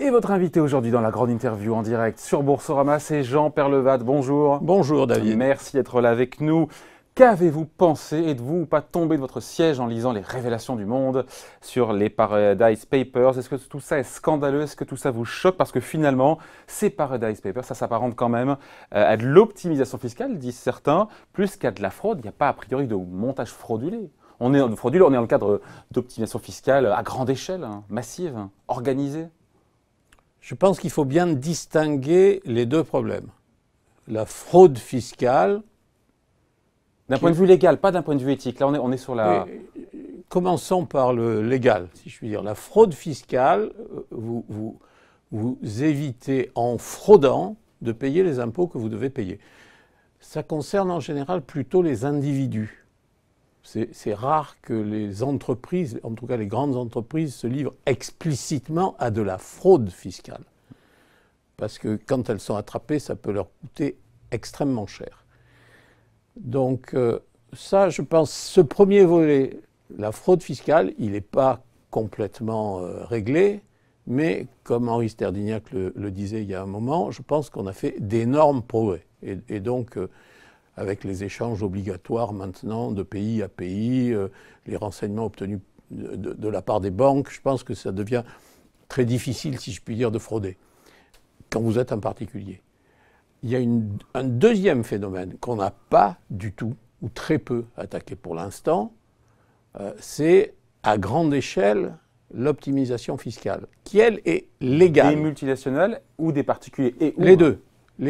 Et votre invité aujourd'hui dans la grande interview en direct sur Boursorama, c'est Jean Peyrelevade. Bonjour. Bonjour David. Merci d'être là avec nous. Qu'avez-vous pensé? Êtes-vous ou pas tombé de votre siège en lisant les révélations du Monde sur les Paradise Papers? Est-ce que tout ça est scandaleux? Est-ce que tout ça vous choque? Parce que finalement, ces Paradise Papers, ça s'apparente quand même à de l'optimisation fiscale, disent certains, plus qu'à de la fraude. Il n'y a pas a priori de montage fraudulé. On est dans le cadre d'optimisation fiscale à grande échelle, massive, organisée. Je pense qu'il faut bien distinguer les deux problèmes. La fraude fiscale... D'un point de vue légal, pas d'un point de vue éthique. Là, on est sur la... Commençons par le légal, si je puis dire. La fraude fiscale, vous évitez en fraudant de payer les impôts que vous devez payer. Ça concerne en général plutôt les individus. C'est rare que les entreprises, en tout cas les grandes entreprises, se livrent explicitement à de la fraude fiscale. Parce que quand elles sont attrapées, ça peut leur coûter extrêmement cher. Donc ça, je pense, ce premier volet, la fraude fiscale, il n'est pas complètement réglé, mais comme Henri Sterdyniak le disait il y a un moment, je pense qu'on a fait d'énormes progrès. Et donc, avec les échanges obligatoires maintenant de pays à pays, les renseignements obtenus de la part des banques, je pense que ça devient très difficile, si je puis dire, de frauder, quand vous êtes un particulier. Il y a un deuxième phénomène qu'on n'a pas du tout, ou très peu attaqué pour l'instant, c'est à grande échelle l'optimisation fiscale, qui elle est légale. Des multinationales ou des particuliers Les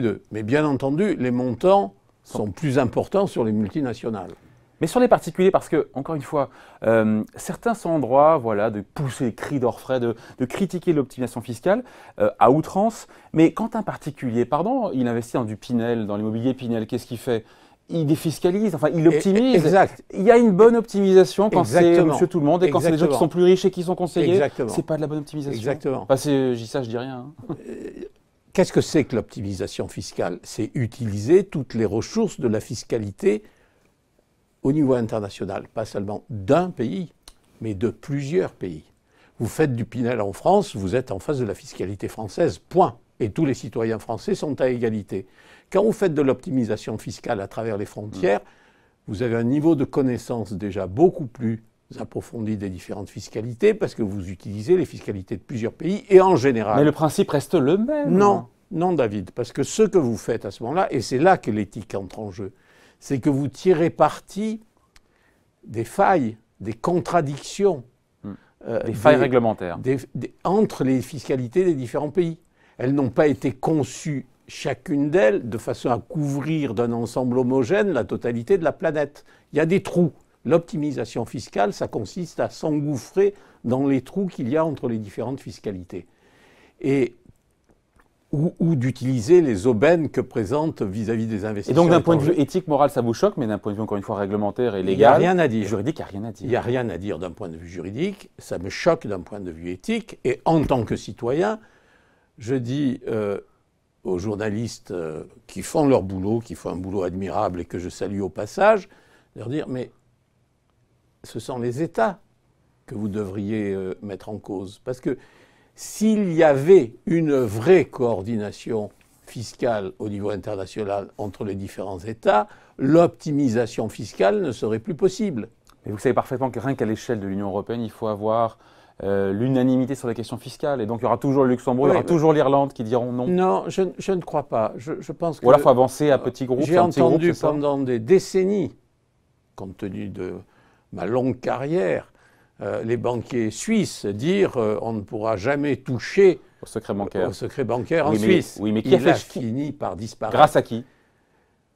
deux. Mais bien entendu, les montants sont plus importants sur les multinationales. Mais sur les particuliers, parce que, encore une fois, certains sont en droit de pousser les cris d'orfraie, de critiquer l'optimisation fiscale à outrance. Mais quand un particulier, il investit dans du Pinel, dans l'immobilier Pinel, qu'est-ce qu'il fait? Il défiscalise, enfin il optimise. Exact. Il y a une bonne optimisation quand c'est monsieur tout le monde et quand c'est les gens qui sont plus riches et qui sont conseillés. C'est pas de la bonne optimisation. Exactement. Enfin, je dis rien. Qu'est-ce que c'est que l'optimisation fiscale? C'est utiliser toutes les ressources de la fiscalité au niveau international, pas seulement d'un pays, mais de plusieurs pays. Vous faites du Pinel en France, vous êtes en face de la fiscalité française, point. Et tous les citoyens français sont à égalité. Quand vous faites de l'optimisation fiscale à travers les frontières, vous avez un niveau de connaissance déjà beaucoup plus approfondi des différentes fiscalités, parce que vous utilisez les fiscalités de plusieurs pays, et en général... Mais le principe reste le même. Non David, parce que ce que vous faites à ce moment-là, et c'est là que l'éthique entre en jeu, c'est que vous tirez parti des failles, des contradictions. Des failles réglementaires. Entre les fiscalités des différents pays. Elles n'ont pas été conçues, chacune d'elles, de façon à couvrir d'un ensemble homogène la totalité de la planète. Il y a des trous. L'optimisation fiscale, ça consiste à s'engouffrer dans les trous qu'il y a entre les différentes fiscalités. Ou d'utiliser les aubaines que présentent vis-à-vis des investisseurs. Et donc d'un point de vue éthique, moral, ça vous choque, mais d'un point de vue, encore une fois, réglementaire et légal, il n'y a rien à dire. Juridique, il n'y a rien à dire. Il n'y a rien à dire d'un point de vue juridique, ça me choque d'un point de vue éthique, et en tant que citoyen, je dis aux journalistes qui font leur boulot, qui font un boulot admirable et que je salue au passage, leur dire, mais ce sont les États que vous devriez mettre en cause. Parce que s'il y avait une vraie coordination fiscale au niveau international entre les différents États, l'optimisation fiscale ne serait plus possible. Mais vous savez parfaitement que rien qu'à l'échelle de l'Union européenne, il faut avoir l'unanimité sur les questions fiscales. Et donc il y aura toujours le Luxembourg, il y aura toujours l'Irlande qui diront non. Non, je ne crois pas. Je pense que... Ou alors il faut avancer à petits groupes. J'ai entendu pendant des décennies, compte tenu de ma longue carrière, les banquiers suisses dire on ne pourra jamais toucher au secret bancaire, en Suisse. Oui, mais qui a fini par disparaître. Grâce à qui?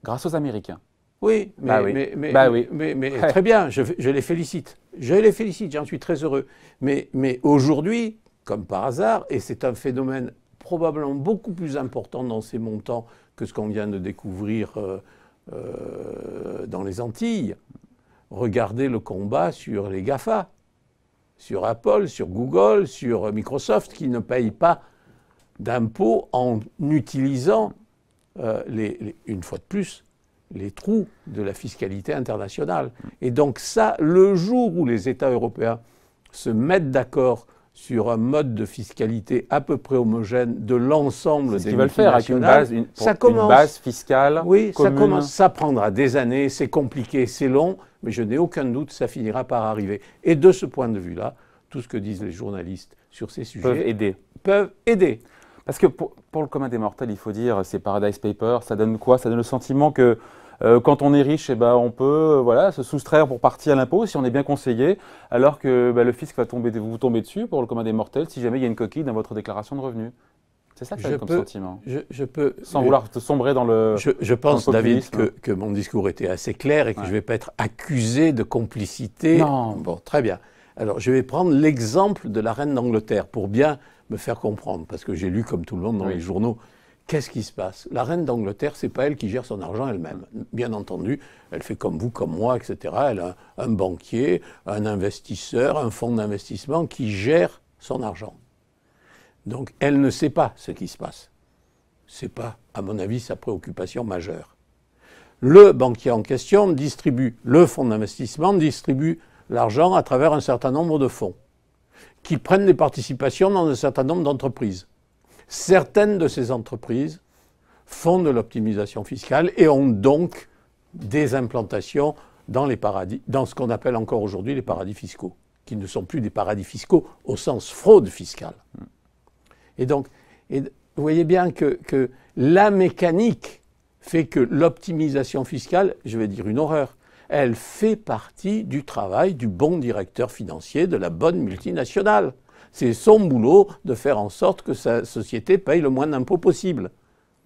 Grâce aux Américains. Oui, mais très bien, je les félicite. Je les félicite, j'en suis très heureux. Mais aujourd'hui, comme par hasard, et c'est un phénomène probablement beaucoup plus important dans ces montants que ce qu'on vient de découvrir dans les Antilles, regardez le combat sur les GAFA, sur Apple, sur Google, sur Microsoft, qui ne payent pas d'impôts en utilisant, une fois de plus, les trous de la fiscalité internationale. Et donc ça, le jour où les États européens se mettent d'accord sur un mode de fiscalité à peu près homogène de l'ensemble des multinationales. Ce qu'ils veulent faire avec une base fiscale oui, commune. Ça prendra des années, c'est compliqué, c'est long, mais je n'ai aucun doute, ça finira par arriver. Et de ce point de vue-là, tout ce que disent les journalistes sur ces sujets peuvent aider. Parce que pour le commun des mortels, il faut dire, ces Paradise Papers, ça donne quoi? Ça donne le sentiment que quand on est riche, eh ben, on peut se soustraire pour partie à l'impôt si on est bien conseillé, alors que le fisc va vous tomber dessus pour le commun des mortels si jamais il y a une coquille dans votre déclaration de revenus. C'est ça que ça donne comme sentiment. Sans vouloir te sombrer dans le Je pense, David, que mon discours était assez clair et que je ne vais pas être accusé de complicité. Non. Bon, très bien. Alors, je vais prendre l'exemple de la reine d'Angleterre pour bien me faire comprendre, parce que j'ai lu comme tout le monde dans les journaux. Qu'est-ce qui se passe? La reine d'Angleterre, c'est pas elle qui gère son argent elle-même. Bien entendu, elle fait comme vous, comme moi, etc. Elle a un banquier, un investisseur, un fonds d'investissement qui gère son argent. Donc, elle ne sait pas ce qui se passe. C'est pas, à mon avis, sa préoccupation majeure. Le banquier en question distribue, le fonds d'investissement distribue l'argent à travers un certain nombre de fonds qui prennent des participations dans un certain nombre d'entreprises. Certaines de ces entreprises font de l'optimisation fiscale et ont donc des implantations dans les paradis, dans ce qu'on appelle encore aujourd'hui les paradis fiscaux, qui ne sont plus des paradis fiscaux au sens fraude fiscale. Et donc, vous voyez bien que la mécanique fait que l'optimisation fiscale, je vais dire une horreur, elle fait partie du travail du bon directeur financier de la bonne multinationale. C'est son boulot de faire en sorte que sa société paye le moins d'impôts possible.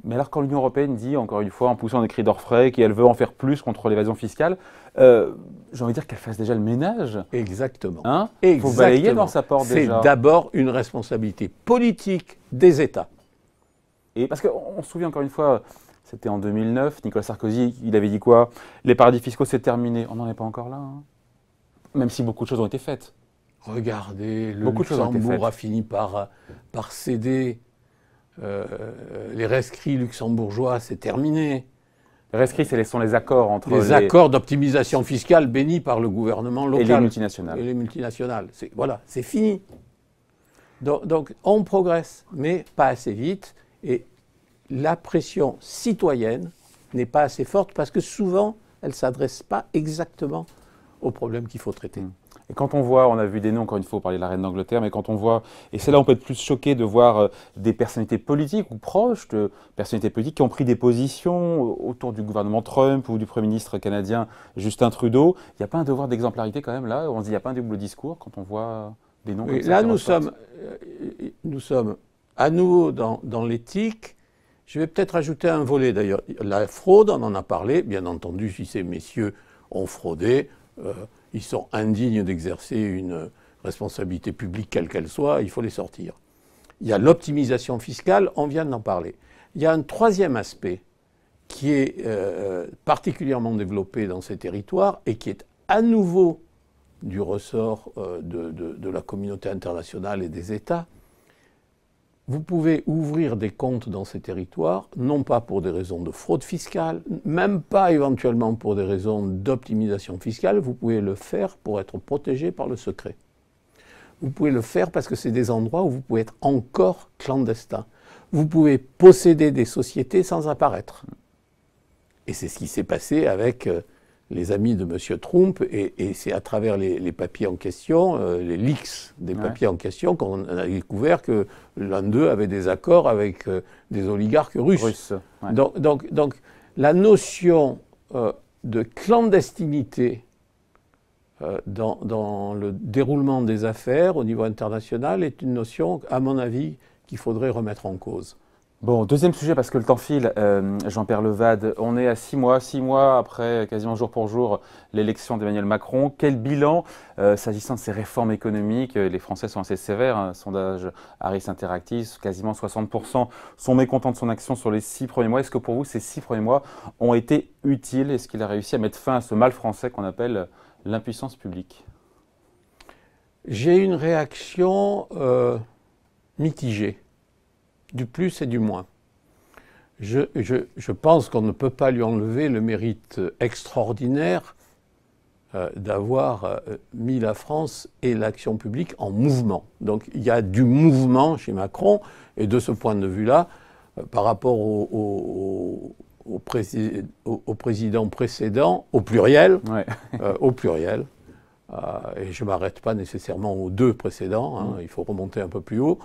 Mais alors quand l'Union européenne dit, encore une fois, en poussant des cris d'orfraie, qu'elle veut en faire plus contre l'évasion fiscale, j'ai envie de dire qu'elle fasse déjà le ménage. Exactement. Hein? Il faut balayer dans sa porte déjà. C'est d'abord une responsabilité politique des États. Et parce qu'on se souvient encore une fois, c'était en 2009, Nicolas Sarkozy, il avait dit quoi? Les paradis fiscaux, c'est terminé. On n'en est pas encore là. Hein. Même si beaucoup de choses ont été faites. Regardez, le Luxembourg a fini par céder. Les rescrits luxembourgeois, c'est terminé. Les rescrits, ce sont les accords entre les accords d'optimisation fiscale bénis par le gouvernement local. Et les multinationales. Et les multinationales. Voilà, c'est fini. Donc, on progresse, mais pas assez vite. Et la pression citoyenne n'est pas assez forte parce que souvent, elle ne s'adresse pas exactement aux problèmes qu'il faut traiter. Et quand on voit, on a vu des noms, encore une fois, parler de la reine d'Angleterre, mais quand on voit, et c'est là où on peut être plus choqué de voir des personnalités politiques ou proches de personnalités politiques qui ont pris des positions autour du gouvernement Trump ou du Premier ministre canadien Justin Trudeau, il n'y a pas un devoir d'exemplarité quand même là? On se dit, il n'y a pas un double discours quand on voit des noms comme ça? Là, nous sommes à nouveau dans l'éthique. Je vais peut-être ajouter un volet d'ailleurs. La fraude, on en a parlé, bien entendu, si ces messieurs ont fraudé, ils sont indignes d'exercer une responsabilité publique quelle qu'elle soit, il faut les sortir. Il y a l'optimisation fiscale, on vient d'en parler. Il y a un troisième aspect qui est particulièrement développé dans ces territoires et qui est à nouveau du ressort de la communauté internationale et des États. Vous pouvez ouvrir des comptes dans ces territoires, non pas pour des raisons de fraude fiscale, même pas éventuellement pour des raisons d'optimisation fiscale, vous pouvez le faire pour être protégé par le secret. Vous pouvez le faire parce que c'est des endroits où vous pouvez être encore clandestin. Vous pouvez posséder des sociétés sans apparaître. Et c'est ce qui s'est passé avec les amis de M. Trump, et c'est à travers les papiers en question, les leaks des papiers en question, qu'on a découvert que l'un d'eux avait des accords avec des oligarques russes. Ouais. Donc la notion de clandestinité dans le déroulement des affaires au niveau international est une notion, à mon avis, qu'il faudrait remettre en cause. Bon, deuxième sujet, parce que le temps file, Jean-Pierre Levade, on est à 6 mois après, quasiment jour pour jour, l'élection d'Emmanuel Macron. Quel bilan, s'agissant de ces réformes économiques? Les Français sont assez sévères, hein, sondage Harris Interactive, quasiment 60% sont mécontents de son action sur les 6 premiers mois. Est-ce que pour vous, ces 6 premiers mois ont été utiles? Est-ce qu'il a réussi à mettre fin à ce mal français qu'on appelle l'impuissance publique? J'ai une réaction mitigée. Du plus et du moins. Je pense qu'on ne peut pas lui enlever le mérite extraordinaire d'avoir mis la France et l'action publique en mouvement. Donc il y a du mouvement chez Macron, et de ce point de vue-là, par rapport au président précédent, au pluriel, Ouais. Et je ne m'arrête pas nécessairement aux deux précédents, hein, il faut remonter un peu plus haut,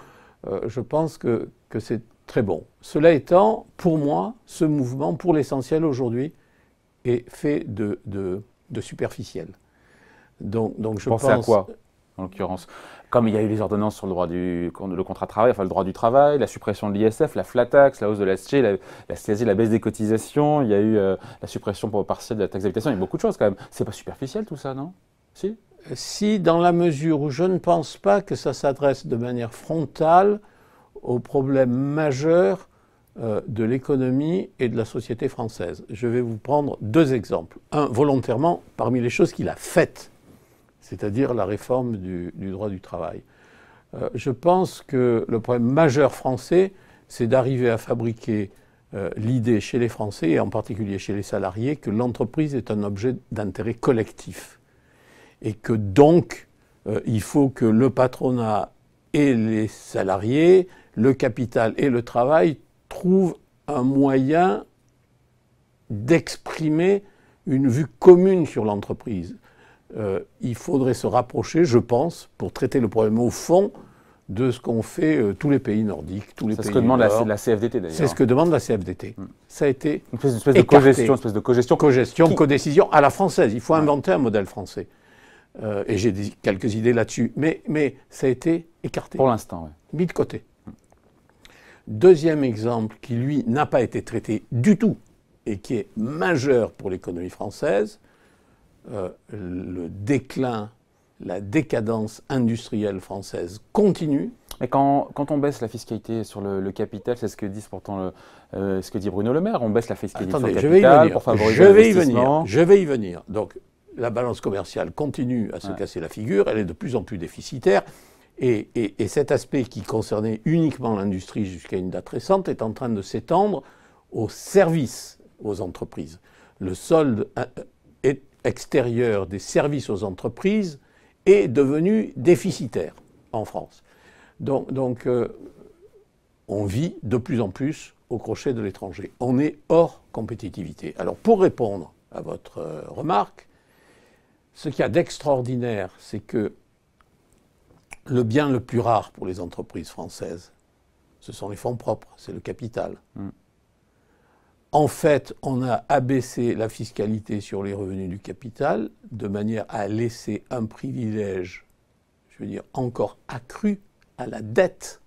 je pense que c'est très bon. Cela étant, pour moi, ce mouvement, pour l'essentiel aujourd'hui, est fait de superficiel. Donc je pense... Pensez à quoi, en l'occurrence? Comme il y a eu les ordonnances sur le contrat de travail, enfin le droit du travail, la suppression de l'ISF, la flat tax, la hausse de la CSG, la CSG, la baisse des cotisations, il y a eu la suppression partielle de la taxe d'habitation, il y a beaucoup de choses quand même. C'est pas superficiel tout ça, non? Si? Si, dans la mesure où je ne pense pas que ça s'adresse de manière frontale aux problèmes majeurs de l'économie et de la société française. Je vais vous prendre deux exemples. Un, volontairement, parmi les choses qu'il a faites, c'est-à-dire la réforme du droit du travail. Je pense que le problème majeur français, c'est d'arriver à fabriquer l'idée chez les Français, et en particulier chez les salariés, que l'entreprise est un objet d'intérêt collectif. Et que donc, il faut que le patronat et les salariés, le capital et le travail trouvent un moyen d'exprimer une vue commune sur l'entreprise. Il faudrait se rapprocher, je pense, pour traiter le problème au fond, de ce qu'ont fait tous les pays nordiques, tous les pays C'est ce que demande nord. la CFDT d'ailleurs. C'est ce que demande la CFDT. Ça a été Une espèce de cogestion, Cogestion, codécision à la française. Il faut inventer un modèle français. Et j'ai quelques idées là-dessus. Mais ça a été écarté. Pour l'instant, oui. Mis de côté. Deuxième exemple qui, lui, n'a pas été traité du tout et qui est majeur pour l'économie française, le déclin, la décadence industrielle française continue. Mais quand on baisse la fiscalité sur le capital, c'est ce que dit pourtant ce que dit Bruno Le Maire, on baisse la fiscalité sur le capital pour favoriser l'investissement. Je vais y venir. Donc, la balance commerciale continue à se casser la figure, elle est de plus en plus déficitaire, et cet aspect qui concernait uniquement l'industrie jusqu'à une date récente est en train de s'étendre aux services aux entreprises. Le solde extérieur des services aux entreprises est devenu déficitaire en France. Donc on vit de plus en plus au crochet de l'étranger. On est hors compétitivité. Alors pour répondre à votre remarque, ce qu'il y a d'extraordinaire, c'est que le bien le plus rare pour les entreprises françaises, ce sont les fonds propres, c'est le capital. En fait, on a abaissé la fiscalité sur les revenus du capital de manière à laisser un privilège, je veux dire, encore accru à la dette.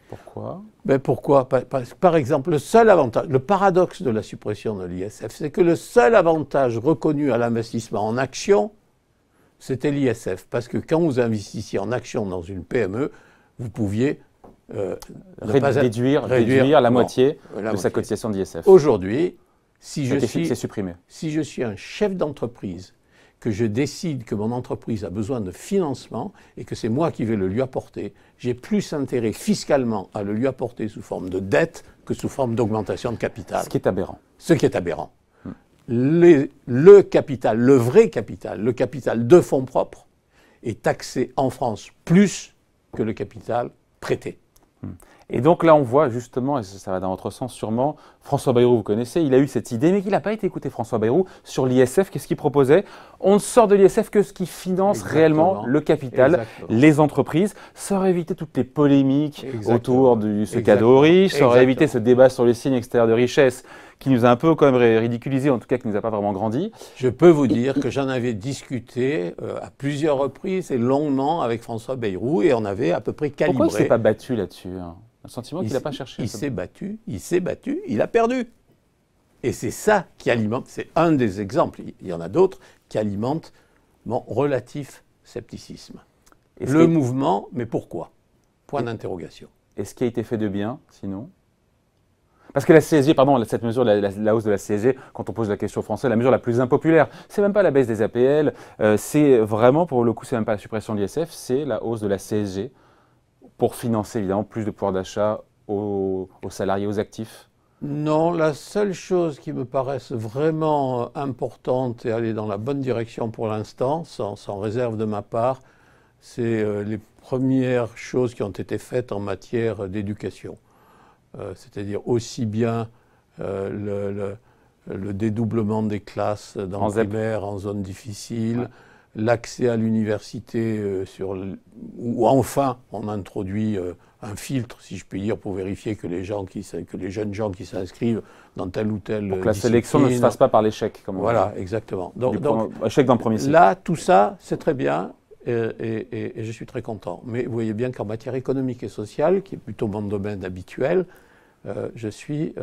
Pourquoi? Pourquoi? Par exemple, le seul avantage, le paradoxe de la suppression de l'ISF, c'est que le seul avantage reconnu à l'investissement en actions, c'était l'ISF. Parce que quand vous investissiez en actions dans une PME, vous pouviez réduire la moitié de sa cotisation d'ISF. Aujourd'hui, si je suis un chef d'entreprise, que je décide que mon entreprise a besoin de financement et que c'est moi qui vais le lui apporter, j'ai plus intérêt fiscalement à le lui apporter sous forme de dette que sous forme d'augmentation de capital. Ce qui est aberrant. Ce qui est aberrant. Le capital, le vrai capital, le capital de fonds propres est taxé en France plus que le capital prêté. Et donc là, on voit justement, et ça va dans votre sens sûrement, François Bayrou, vous connaissez, il a eu cette idée, mais qu'il n'a pas été écouté, François Bayrou, sur l'ISF. Qu'est-ce qu'il proposait? On ne sort de l'ISF que ce qui finance réellement le capital, les entreprises. Ça aurait évité toutes les polémiques autour de ce cadeau aux riches, ça aurait évité ce débat sur les signes extérieurs de richesse qui nous a un peu quand même ridiculisé, en tout cas qui ne nous a pas vraiment grandi. Je peux vous dire que j'en avais discuté à plusieurs reprises et longuement avec François Bayrou, et on avait à peu près calibré. Pourquoi il ne s'est pas battu là-dessus, hein? Un sentiment qu'il n'a pas cherché. Il s'est battu, il a perdu. Et c'est ça qui alimente, c'est un des exemples, il y en a d'autres, qui alimentent mon relatif scepticisme. Le mouvement, mais pourquoi? Point d'interrogation. Et ce qui a été fait de bien, sinon? Parce que la CSG, pardon, cette mesure, la hausse de la CSG, quand on pose la question aux Français, la mesure la plus impopulaire, c'est même pas la baisse des APL, c'est vraiment, pour le coup, c'est même pas la suppression de l'ISF, c'est la hausse de la CSG pour financer évidemment plus de pouvoir d'achat aux salariés, aux actifs. Non, la seule chose qui me paraisse vraiment importante et aller dans la bonne direction pour l'instant, sans réserve de ma part, c'est les premières choses qui ont été faites en matière d'éducation. C'est-à-dire aussi bien le dédoublement des classes dans le primaire en zone difficile, ouais. L'accès à l'université où enfin on introduit un filtre, si je puis dire, pour vérifier que les jeunes gens qui s'inscrivent dans telle ou telle pour que la sélection ne se fasse pas par l'échec. Voilà, exactement. Donc, échec dans le premier cycle. Là, tout ça, c'est très bien et je suis très content. Mais vous voyez bien qu'en matière économique et sociale, qui est plutôt mon domaine habituel, je suis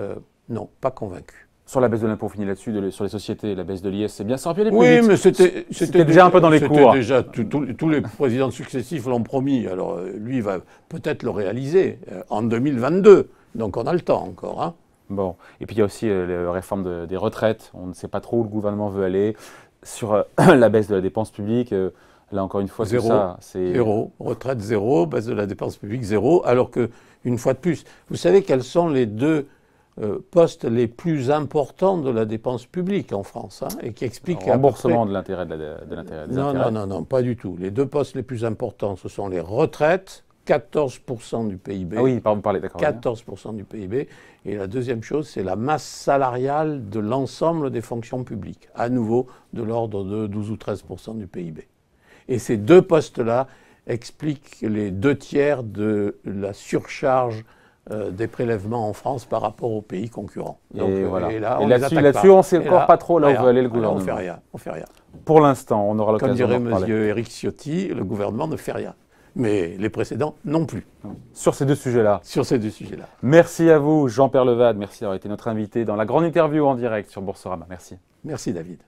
non, pas convaincu. Sur la baisse de l'impôt, on finit là-dessus, sur les sociétés, la baisse de l'IS, c'est bien, ça aurait pu aller plus vite. Oui, mais c'était déjà un peu dans les cours. Déjà, tous les présidents successifs l'ont promis, alors lui, il va peut-être le réaliser en 2022, donc on a le temps encore. Hein. Bon, et puis il y a aussi la réforme des retraites, on ne sait pas trop où le gouvernement veut aller, sur la baisse de la dépense publique, là encore une fois, zéro, ça, c'est... Zéro, retraite zéro, baisse de la dépense publique zéro, alors qu'une fois de plus, vous savez quels sont les deux postes les plus importants de la dépense publique en France, hein, et qui expliquent... Le remboursement de l'intérêt des intérêts. Non, pas du tout. Les deux postes les plus importants, ce sont les retraites, 14% du PIB. Ah oui, vous parlez, d'accord. 14% du PIB. Et la deuxième chose, c'est la masse salariale de l'ensemble des fonctions publiques, à nouveau de l'ordre de 12 ou 13% du PIB. Et ces deux postes-là expliquent les 2/3 de la surcharge des prélèvements en France par rapport aux pays concurrents. Donc, voilà. Et là-dessus, on ne sait encore pas trop là où veut aller le gouvernement. On fait rien. Pour l'instant, on aura l'occasion de parler. Comme dirait M. Éric Ciotti, le gouvernement ne fait rien. Mais les précédents non plus. Sur ces deux sujets-là. Sur ces deux sujets-là. Merci à vous, Jean-Pierre Levade. Merci d'avoir été notre invité dans la grande interview en direct sur Boursorama. Merci. Merci, David.